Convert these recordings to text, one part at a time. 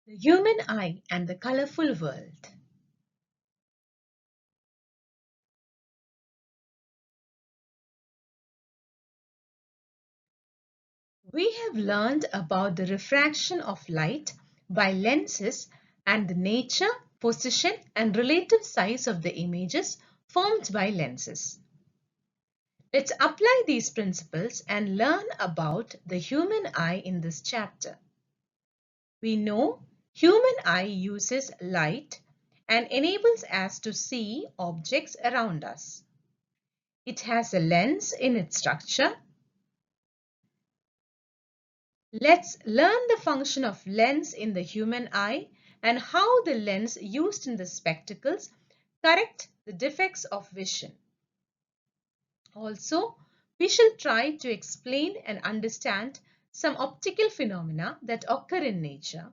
The human eye and the colorful world. We have learned about the refraction of light by lenses and the nature, position and relative size of the images formed by lenses. Let's apply these principles and learn about the human eye in this chapter. We know human eye uses light and enables us to see objects around us. It has a lens in its structure. Let's learn the function of lens in the human eye and how the lens used in the spectacles correct the defects of vision. Also, we shall try to explain and understand some optical phenomena that occur in nature,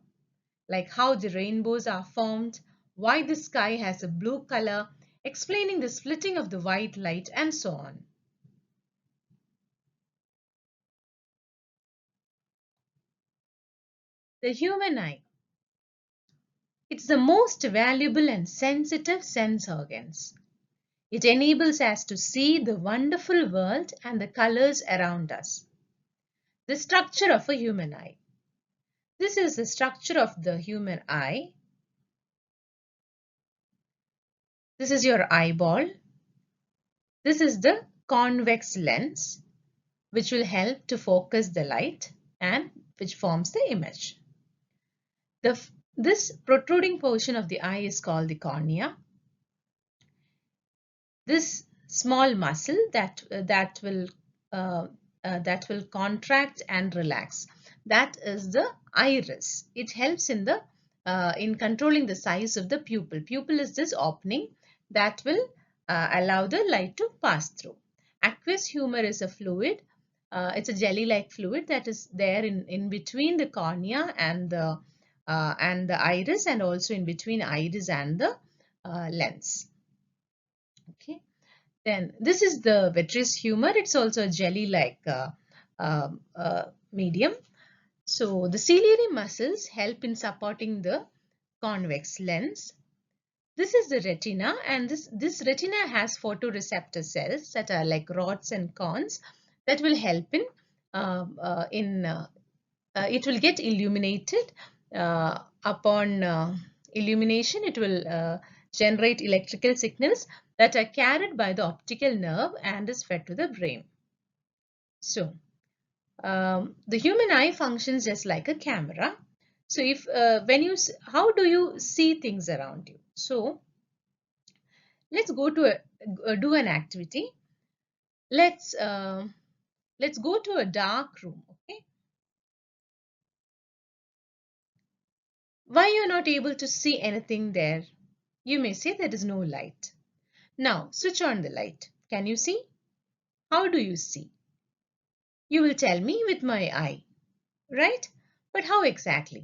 like how the rainbows are formed, why the sky has a blue color, explaining the splitting of the white light, and so on. The human eye. It's the most valuable and sensitive sense organs. It enables us to see the wonderful world and the colors around us. The structure of a human eye. This is the structure of the human eye. This is your eyeball. This is the convex lens, which will help to focus the light and which forms the image. This protruding portion of the eye is called the cornea. This small muscle that will contract and relax, that is the iris. It helps in controlling the size of the pupil. Pupil is this opening that will allow the light to pass through. Aqueous humor is a fluid. It's a jelly-like fluid that is there in between the cornea and the iris, and also in between iris and the lens. Okay. Then this is the vitreous humor. It's also a jelly-like medium. So the ciliary muscles help in supporting the convex lens. This is the retina, and this retina has photoreceptor cells that are like rods and cones that will help it will get illuminated. Upon illumination, it will generate electrical signals that are carried by the optical nerve and is fed to the brain. So, the human eye functions just like a camera. So, how do you see things around you? So, let's go to do an activity. Let's uh, let's go to a dark room. Okay, why you're not able to see anything there? You may say there is no light. Now, switch on the light. Can you see? How do you see? You will tell me with my eye, right? But how exactly?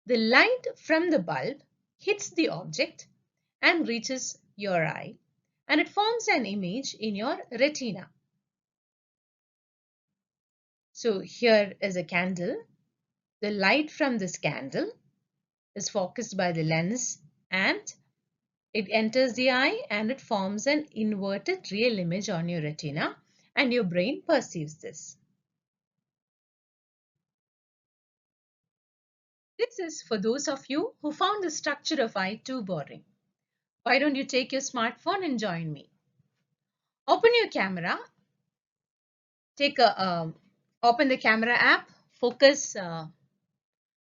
The light from the bulb hits the object and reaches your eye, and it forms an image in your retina. So here is a candle. The light from this candle is focused by the lens and it enters the eye and it forms an inverted real image on your retina, and your brain perceives this. This is for those of you who found the structure of eye too boring. Why don't you take your smartphone and join me? Open your camera, open the camera app, focus,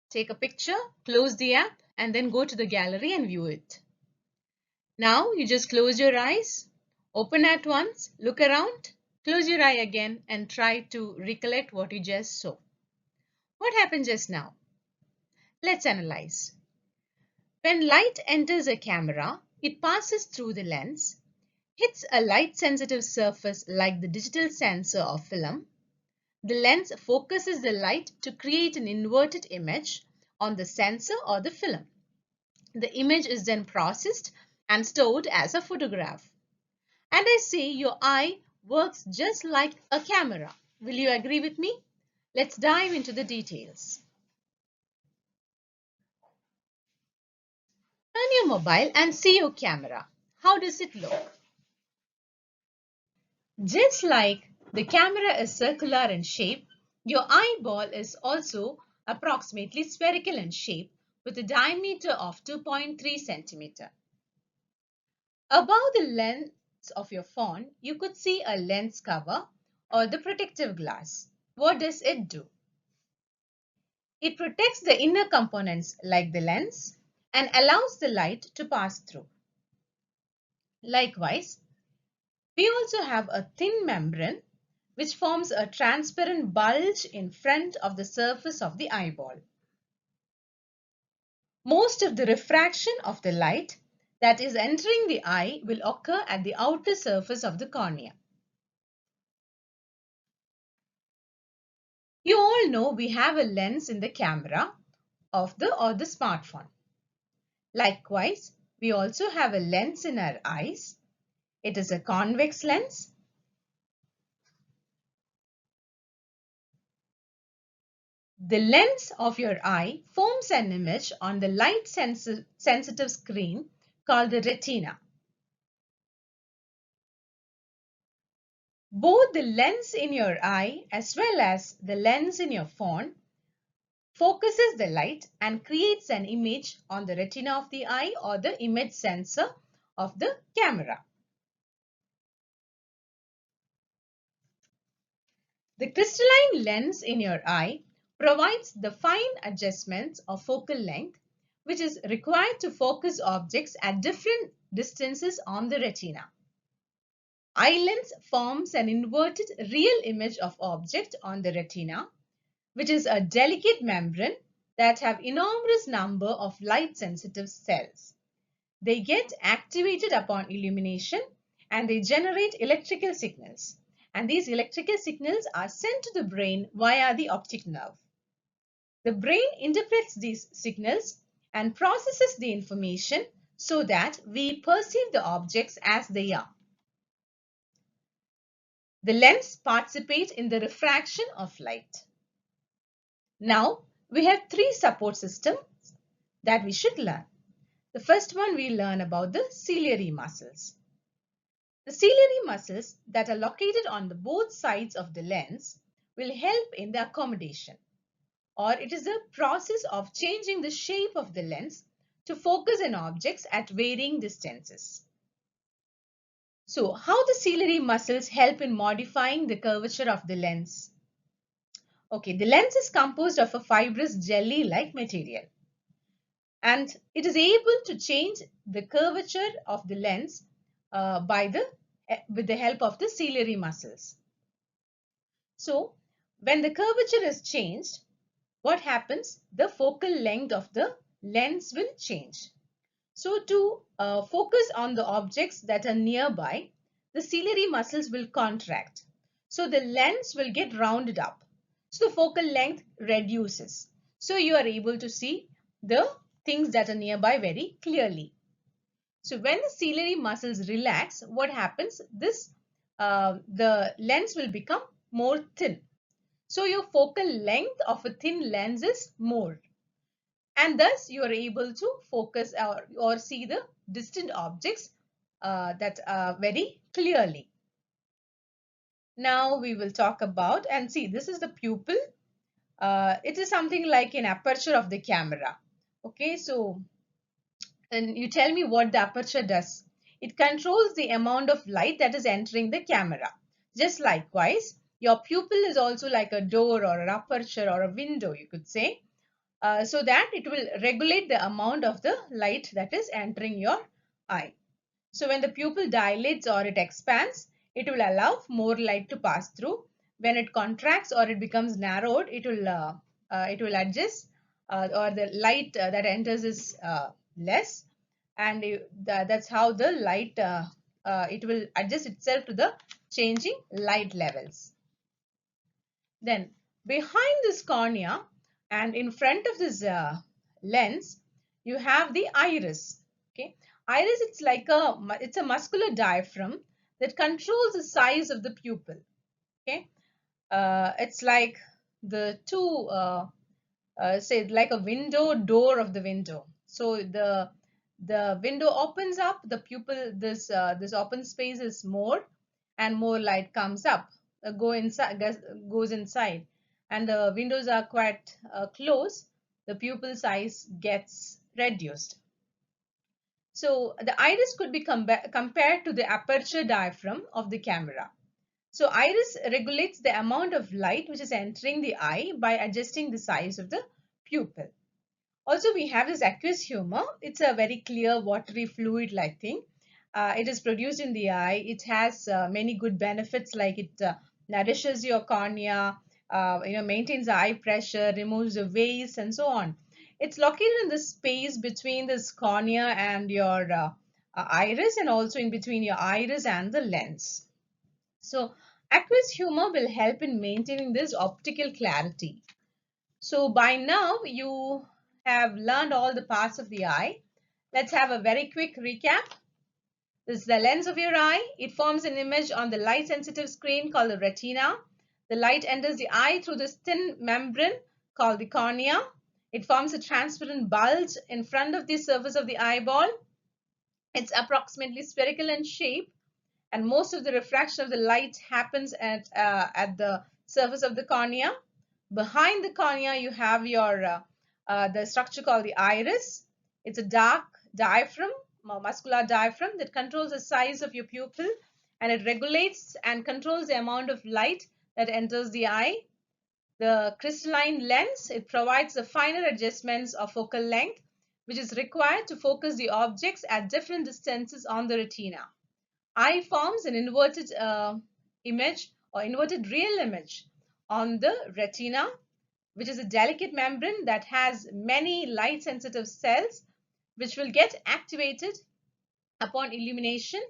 take a picture, close the app, and then go to the gallery and view it. Now you just close your eyes, open at once, look around, close your eye again, and try to recollect what you just saw. What happened just now? Let's analyze. When light enters a camera, it passes through the lens, hits a light-sensitive surface like the digital sensor or film. The lens focuses the light to create an inverted image on the sensor or the film. The image is then processed and stored as a photograph. And I say your eye works just like a camera. Will you agree with me? Let's dive into the details. your mobile and see your camera. How does it look? Just like the camera is circular in shape, your eyeball is also approximately spherical in shape with a diameter of 2.3 centimeter. Above the lens of your phone, you could see a lens cover or the protective glass. What does it do? It protects the inner components like the lens and allows the light to pass through. Likewise, we also have a thin membrane which forms a transparent bulge in front of the surface of the eyeball. Most of the refraction of the light that is entering the eye will occur at the outer surface of the cornea. You all know we have a lens in the camera of the smartphone. Likewise, we also have a lens in our eyes. It is a convex lens. The lens of your eye forms an image on the light sensitive screen called the retina. Both the lens in your eye as well as the lens in your phone focuses the light and creates an image on the retina of the eye or the image sensor of the camera. The crystalline lens in your eye provides the fine adjustments of focal length which is required to focus objects at different distances on the retina. Eye lens forms an inverted real image of object on the retina, which is a delicate membrane that have enormous number of light sensitive cells. They get activated upon illumination and they generate electrical signals. And these electrical signals are sent to the brain via the optic nerve. The brain interprets these signals and processes the information so that we perceive the objects as they are. The lens participates in the refraction of light. Now, we have three support systems that we should learn. The first one we learn about the ciliary muscles. The ciliary muscles that are located on the both sides of the lens will help in the accommodation, or it is a process of changing the shape of the lens to focus on objects at varying distances. So, how the ciliary muscles help in modifying the curvature of the lens? Okay, the lens is composed of a fibrous jelly-like material and it is able to change the curvature of the lens with the help of the ciliary muscles. So, when the curvature is changed, what happens? The focal length of the lens will change. So, to focus on the objects that are nearby, the ciliary muscles will contract. So, the lens will get rounded up. So, the focal length reduces. So, you are able to see the things that are nearby very clearly. So, when the ciliary muscles relax, what happens? The lens will become more thin. So, your focal length of a thin lens is more. And thus, you are able to focus or see the distant objects that very clearly. Now, we will talk about and see this is the pupil. It is something like an aperture of the camera. Okay, so and you tell me what the aperture does. It controls the amount of light that is entering the camera. Just likewise, your pupil is also like a door or an aperture or a window, you could say, so that it will regulate the amount of the light that is entering your eye. So when the pupil dilates or it expands, it will allow more light to pass through. When it contracts or it becomes narrowed, it will adjust or the light that enters is less, and that's how the light it will adjust itself to the changing light levels. Then behind this cornea and in front of this lens, you have the iris. Okay, iris it's a muscular diaphragm that controls the size of the pupil. Okay, it's like the two say like a window door of the window. So the window opens up, the pupil, this open space is more, and more light comes up, goes inside, and the windows are quite close, the pupil size gets reduced. So the iris could be compared to the aperture diaphragm of the camera. So iris regulates the amount of light which is entering the eye by adjusting the size of the pupil. Also, we have this aqueous humor. It's a very clear watery fluid like thing. It is produced in the eye. It has many good benefits, like it nourishes your cornea, maintains the eye pressure, removes the waste, and so on. It's located in the space between this cornea and your iris, and also in between your iris and the lens. So aqueous humor will help in maintaining this optical clarity. So by now you have learned all the parts of the eye. Let's have a very quick recap. This is the lens of your eye. It forms an image on the light sensitive screen called the retina. The light enters the eye through this thin membrane called the cornea. It forms a transparent bulge in front of the surface of the eyeball. It's approximately spherical in shape, and most of the refraction of the light happens at the surface of the cornea. Behind the cornea, you have your the structure called the iris. It's a dark diaphragm, muscular diaphragm that controls the size of your pupil, and it regulates and controls the amount of light that enters the eye. The crystalline lens, it provides the finer adjustments of focal length, which is required to focus the objects at different distances on the retina. Eye forms an inverted image or inverted real image on the retina, which is a delicate membrane that has many light sensitive cells which will get activated upon illumination.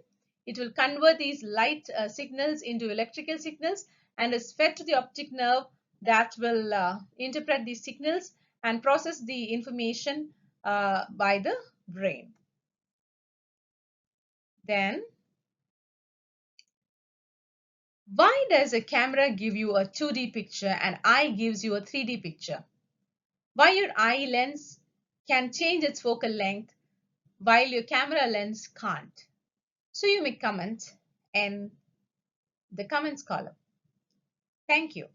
It will convert these light signals into electrical signals and is fed to the optic nerve that will interpret these signals and process the information by the brain. Then, why does a camera give you a 2D picture and eye gives you a 3D picture? Why your eye lens can change its focal length while your camera lens can't? So you may comment in the comments column. Thank you.